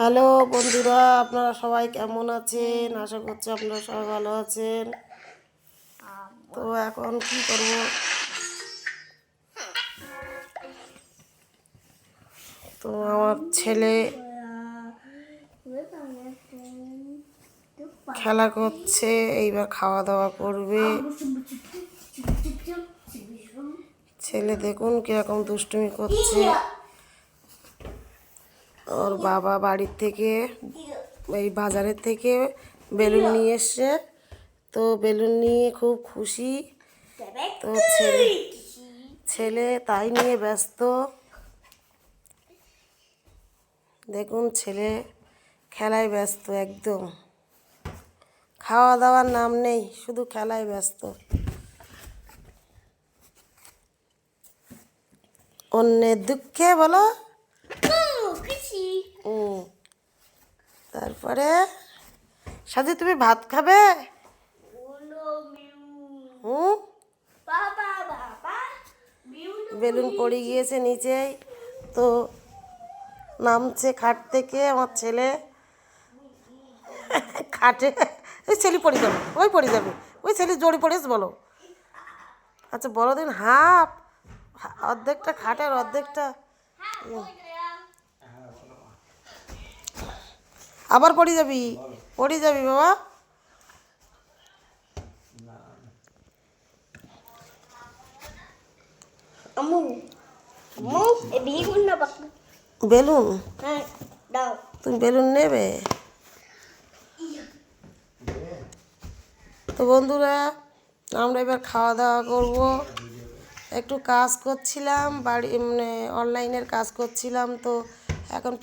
Hello বন্ধুরা, আপনারা সবাই কেমন আছেন? আশা করছি আপনারা সবাই ভালো আছেন। তো এখন কি করব, তো আমার ছেলে খেলা করছে, এইবার খাওয়া দাওয়া করবে। ছেলে দেখুন কিরকম দুষ্টুমি করছে। ওর বাবা বাড়ির থেকে, এই বাজারের থেকে বেলুন নিয়ে এসছে, তো বেলুন নিয়ে খুব খুশি। তো ছেলে তাই নিয়ে ব্যস্ত। দেখুন ছেলে খেলায় ব্যস্ত, একদম খাওয়া দাওয়ার নাম নেই, শুধু খেলায় ব্যস্ত। অন্যের দুঃখে বলো। তারপরে সাথে তুমি ভাত খাবে? বেলুন পড়ে গিয়েছে নিচেই, তো নামছে খাট থেকে আমার ছেলে। খাটে ওই ছেলে পড়ে যাবে, ওই পড়ে যাবে, ওই ছেলে জড়ি পড়েছে বলো। আচ্ছা বলো দিন, হাফ অর্ধেকটা খাটের অর্ধেকটা। আবার পড়ে যাবি, পড়ে যাবি বাবা। বেলুন, তুমি বেলুন নেবে? তো বন্ধুরা, আমরা এবার খাওয়া দাওয়া করব। একটু কাজ করছিলাম, বাড়ি মানে অনলাইনের কাজ করছিলাম, তো এখন